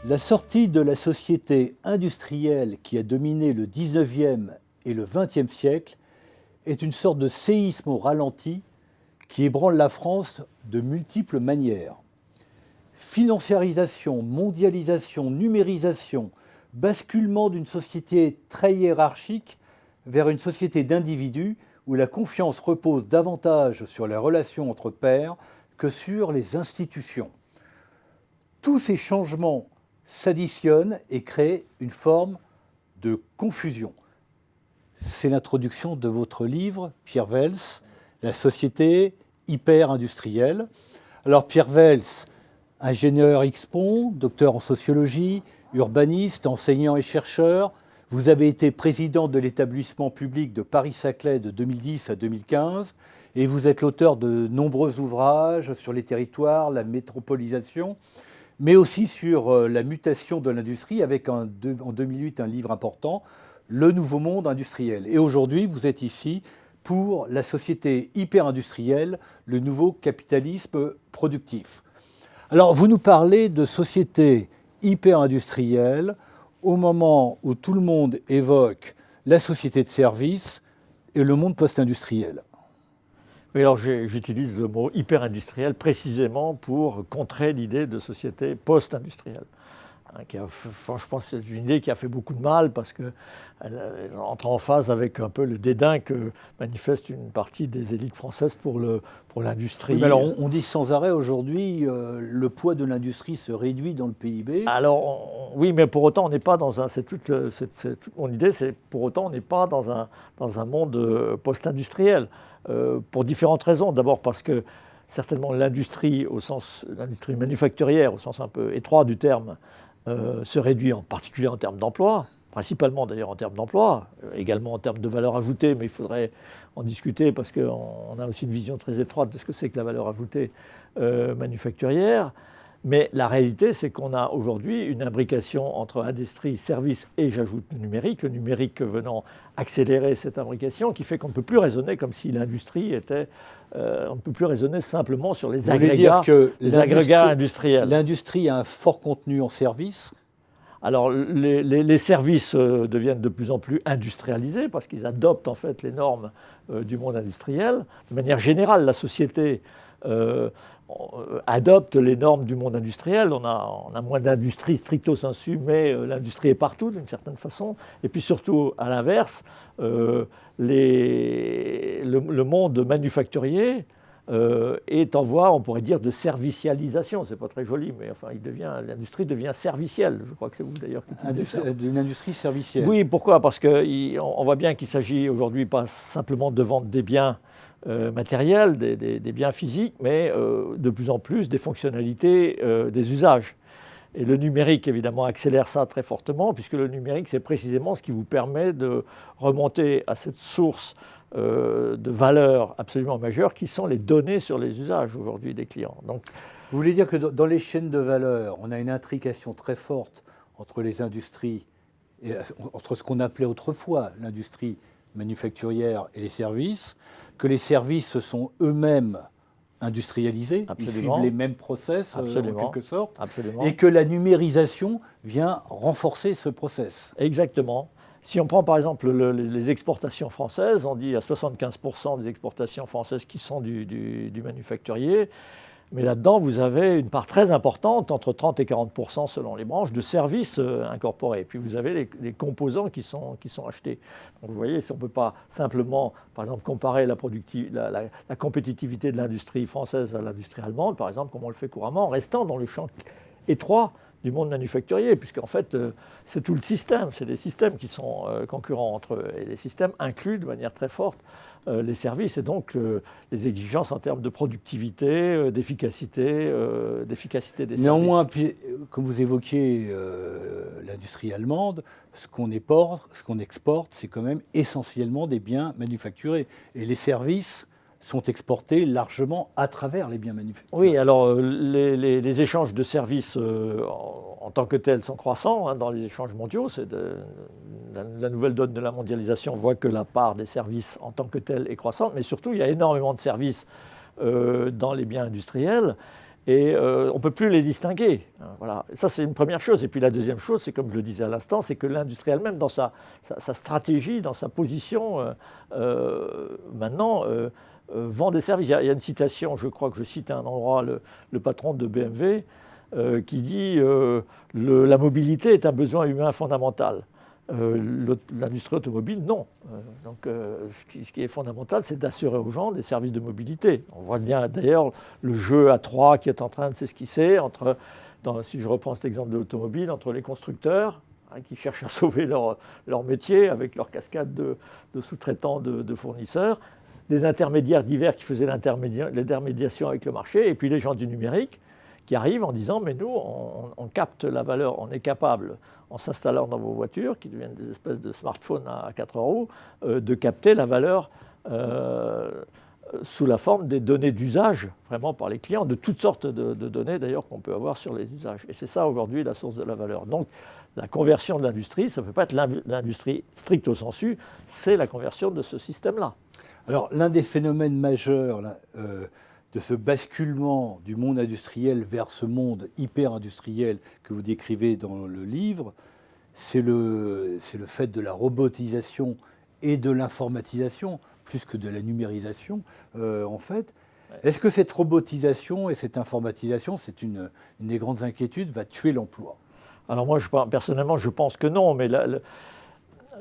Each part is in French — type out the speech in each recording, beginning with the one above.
La sortie de la société industrielle qui a dominé le 19e et le 20e siècle est une sorte de séisme au ralenti qui ébranle la France de multiples manières. Financiarisation, mondialisation, numérisation, basculement d'une société très hiérarchique vers une société d'individus où la confiance repose davantage sur les relations entre pairs que sur les institutions. Tous ces changements s'additionnent et créent une forme de confusion. C'est l'introduction de votre livre, Pierre Vels, La société hyper-industrielle. Alors Pierre Vels, ingénieur XPON, docteur en sociologie, urbaniste, enseignant et chercheur, vous avez été président de l'établissement public de Paris-Saclay de 2010 à 2015 et vous êtes l'auteur de nombreux ouvrages sur les territoires, la métropolisation, mais aussi sur la mutation de l'industrie avec en 2008 un livre important, Le nouveau monde industriel. Et aujourd'hui, vous êtes ici pour la société hyper-industrielle, le nouveau capitalisme productif. Alors, vous nous parlez de société hyper-industrielle au moment où tout le monde évoque la société de services et le monde post-industriel. Oui, alors j'utilise le mot hyper-industriel précisément pour contrer l'idée de société post-industrielle. Je pense que c'est une idée qui a fait beaucoup de mal parce qu'elle entre en phase avec un peu le dédain que manifeste une partie des élites françaises pour l'industrie. Oui, mais alors on dit sans arrêt aujourd'hui le poids de l'industrie se réduit dans le PIB. Alors oui, mais pour autant on n'est pas dans un. C'est toute mon idée, c'est pour autant on n'est pas dans un monde post-industriel pour différentes raisons. D'abord parce que certainement l'industrie manufacturière au sens un peu étroit du terme se réduit en particulier en termes d'emploi, principalement d'ailleurs en termes d'emploi, également en termes de valeur ajoutée, mais il faudrait en discuter parce qu'on a aussi une vision très étroite de ce que c'est que la valeur ajoutée manufacturière. Mais la réalité, c'est qu'on a aujourd'hui une imbrication entre industrie, services et, j'ajoute, le numérique venant accélérer cette imbrication qui fait qu'on ne peut plus raisonner comme si l'industrie était... on ne peut plus raisonner simplement sur les agrégats industriels. L'industrie a un fort contenu en services. Alors les services deviennent de plus en plus industrialisés parce qu'ils adoptent en fait les normes du monde industriel. De manière générale, la société adopte les normes du monde industriel. On a moins d'industrie stricto sensu, mais l'industrie est partout d'une certaine façon. Et puis surtout, à l'inverse, le monde manufacturier est en voie, on pourrait dire, de servicialisation. C'est pas très joli, mais enfin, l'industrie devient servicielle. Je crois que c'est vous d'ailleurs qui utilisez ça. D'une industrie servicielle. Oui, pourquoi? Parce qu'on voit bien qu'il s'agit aujourd'hui pas simplement de vendre des biens matériels, des biens physiques, mais de plus en plus des fonctionnalités, des usages. Et le numérique, évidemment, accélère ça très fortement, puisque le numérique, c'est précisément ce qui vous permet de remonter à cette source de valeur absolument majeure, qui sont les données sur les usages aujourd'hui des clients. Donc, vous voulez dire que dans les chaînes de valeur, on a une intrication très forte entre les industries, et entre ce qu'on appelait autrefois l'industrie manufacturière et les services, que les services sont eux-mêmes industrialisés, absolument. Ils suivent les mêmes process en quelque sorte, absolument. Et que la numérisation vient renforcer ce process. Exactement. Si on prend par exemple les exportations françaises, on dit à 75% des exportations françaises qui sont du manufacturier, mais là-dedans vous avez une part très importante, entre 30 et 40% selon les branches, de services incorporés. Puis vous avez les composants qui sont achetés. Donc vous voyez, on ne peut pas simplement, par exemple, comparer la compétitivité de l'industrie française à l'industrie allemande, par exemple, comme on le fait couramment, en restant dans le champ étroit du monde manufacturier, puisqu'en fait, c'est tout le système. C'est des systèmes qui sont concurrents entre eux. Et les systèmes incluent de manière très forte les services et donc les exigences en termes de productivité, d'efficacité des services. Néanmoins, comme vous évoquiez l'industrie allemande, ce qu'on exporte, c'est quand même essentiellement des biens manufacturés. Et les services sont exportés largement à travers les biens manufacturés. Oui, alors les échanges de services en tant que tels sont croissants dans les échanges mondiaux. La nouvelle donne de la mondialisation voit que la part des services en tant que tels est croissante, mais surtout il y a énormément de services dans les biens industriels. et on ne peut plus les distinguer. Voilà. Ça, c'est une première chose. Et puis la deuxième chose, c'est comme je le disais à l'instant, c'est que l'industrie elle-même, dans sa stratégie, dans sa position, maintenant, vend des services. Il y a une citation, je crois que je cite à un endroit le patron de BMW, qui dit la mobilité est un besoin humain fondamental. L'industrie automobile, non. Donc, ce qui est fondamental, c'est d'assurer aux gens des services de mobilité. On voit bien d'ailleurs le jeu à trois qui est en train de s'esquisser, si je reprends cet exemple de l'automobile, entre les constructeurs qui cherchent à sauver leur métier avec leur cascade de sous-traitants, de fournisseurs, des intermédiaires divers qui faisaient l'intermédiation avec le marché, et puis les gens du numérique qui arrivent en disant « mais nous, on capte la valeur, on est capable, en s'installant dans vos voitures, qui deviennent des espèces de smartphones à 4 roues, de capter la valeur sous la forme des données d'usage, vraiment par les clients, de toutes sortes de données d'ailleurs qu'on peut avoir sur les usages. Et c'est ça aujourd'hui la source de la valeur. Donc la conversion de l'industrie, ça ne peut pas être l'industrie stricto sensu, c'est la conversion de ce système-là. Alors l'un des phénomènes majeurs de ce basculement du monde industriel vers ce monde hyper-industriel que vous décrivez dans le livre, c'est le fait de la robotisation et de l'informatisation, plus que de la numérisation, en fait. Ouais. Est-ce que cette robotisation et cette informatisation, c'est une des grandes inquiétudes, va tuer l'emploi? Alors moi, personnellement, je pense que non, mais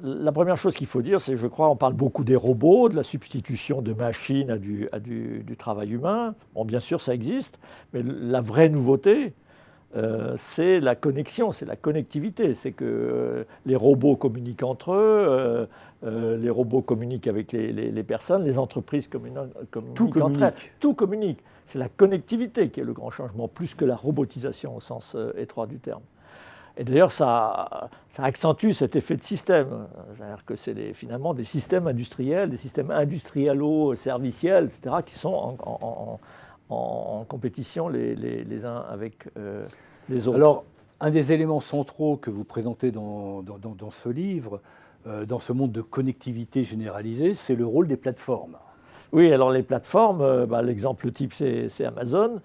la première chose qu'il faut dire, c'est, je crois, on parle beaucoup des robots, de la substitution de machines à du travail humain. Bon, bien sûr, ça existe, mais la vraie nouveauté, c'est la connexion, c'est la connectivité. C'est que les robots communiquent entre eux, les robots communiquent avec les personnes, les entreprises communiquent entre elles. Tout communique. C'est la connectivité qui est le grand changement, plus que la robotisation au sens étroit du terme. Et d'ailleurs, ça accentue cet effet de système. C'est-à-dire que c'est finalement des systèmes industriels, des systèmes industrialo-serviciels, etc., qui sont en compétition les uns avec les autres. Alors, un des éléments centraux que vous présentez dans ce livre, dans ce monde de connectivité généralisée, c'est le rôle des plateformes. Oui, alors les plateformes, l'exemple type, c'est Amazon.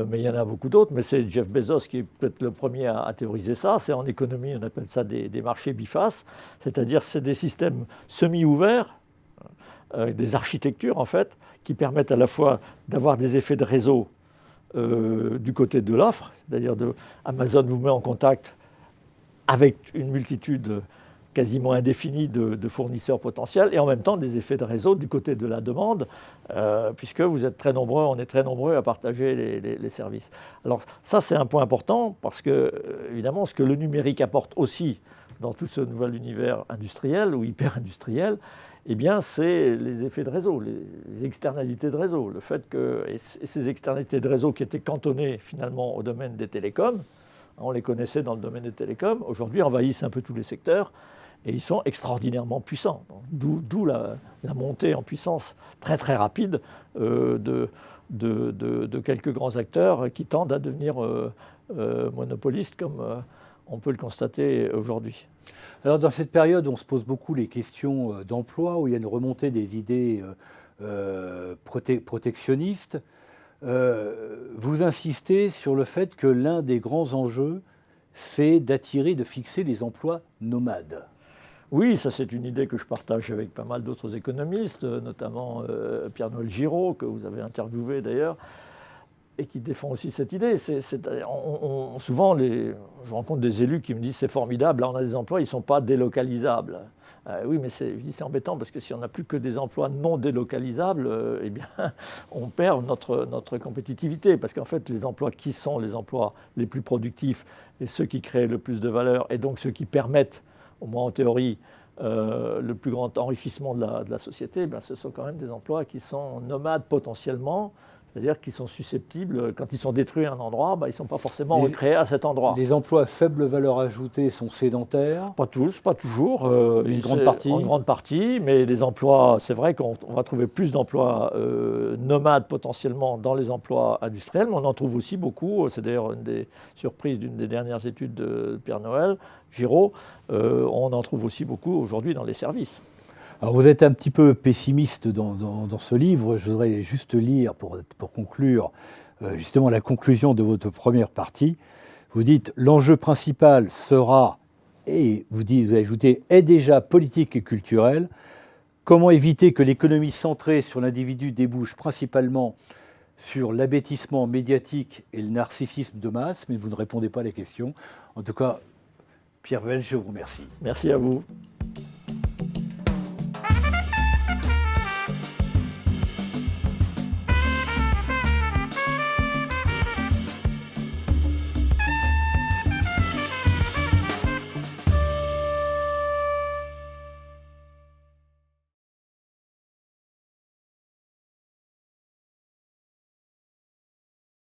Mais il y en a beaucoup d'autres, mais c'est Jeff Bezos qui est peut-être le premier à théoriser ça. C'est en économie, on appelle ça des marchés bifaces, c'est-à-dire c'est des systèmes semi-ouverts, des architectures en fait, qui permettent à la fois d'avoir des effets de réseau du côté de l'offre, c'est-à-dire Amazon vous met en contact avec une multitude quasiment indéfinie de fournisseurs potentiels, et en même temps des effets de réseau du côté de la demande, puisque vous êtes très nombreux, on est très nombreux à partager les services. Alors ça, c'est un point important, parce que, évidemment, ce que le numérique apporte aussi dans tout ce nouvel univers industriel ou hyper-industriel, eh bien, c'est les effets de réseau, les externalités de réseau. Le fait que ces externalités de réseau qui étaient cantonnées finalement au domaine des télécoms, on les connaissait dans le domaine des télécoms, aujourd'hui envahissent un peu tous les secteurs, et ils sont extraordinairement puissants. D'où la montée en puissance très très rapide de quelques grands acteurs qui tendent à devenir monopolistes, comme on peut le constater aujourd'hui. Alors dans cette période, on se pose beaucoup les questions d'emploi, où il y a une remontée des idées protectionnistes. Vous insistez sur le fait que l'un des grands enjeux, c'est d'attirer, de fixer les emplois nomades. Oui, ça c'est une idée que je partage avec pas mal d'autres économistes, notamment Pierre-Noël Giraud, que vous avez interviewé d'ailleurs, et qui défend aussi cette idée. Souvent, je rencontre des élus qui me disent « c'est formidable, là on a des emplois, ils ne sont pas délocalisables ». Oui, mais c'est embêtant parce que si on n'a plus que des emplois non délocalisables, eh bien, on perd notre compétitivité. Parce qu'en fait, les emplois qui sont les emplois les plus productifs et ceux qui créent le plus de valeur, et donc ceux qui permettent, au moins en théorie, le plus grand enrichissement de la société, ben, ce sont quand même des emplois qui sont nomades potentiellement, c'est-à-dire qu'ils sont susceptibles, quand ils sont détruits à un endroit, ben, ils ne sont pas forcément recréés à cet endroit. Les emplois à faible valeur ajoutée sont sédentaires? Pas tous, pas toujours. Une grande partie? En grande partie, mais les emplois, c'est vrai qu'on va trouver plus d'emplois nomades potentiellement dans les emplois industriels, mais on en trouve aussi beaucoup. C'est d'ailleurs une des surprises d'une des dernières études de Pierre-Noël Giraud. On en trouve aussi beaucoup aujourd'hui dans les services. Alors vous êtes un petit peu pessimiste dans ce livre. Je voudrais juste lire, pour conclure, justement la conclusion de votre première partie. Vous dites l'enjeu principal sera, et vous ajoutez, est déjà politique et culturel. Comment éviter que l'économie centrée sur l'individu débouche principalement sur l'abêtissement médiatique et le narcissisme de masse? Mais vous ne répondez pas à la question. En tout cas, Pierre Welch, je vous remercie. Merci à vous.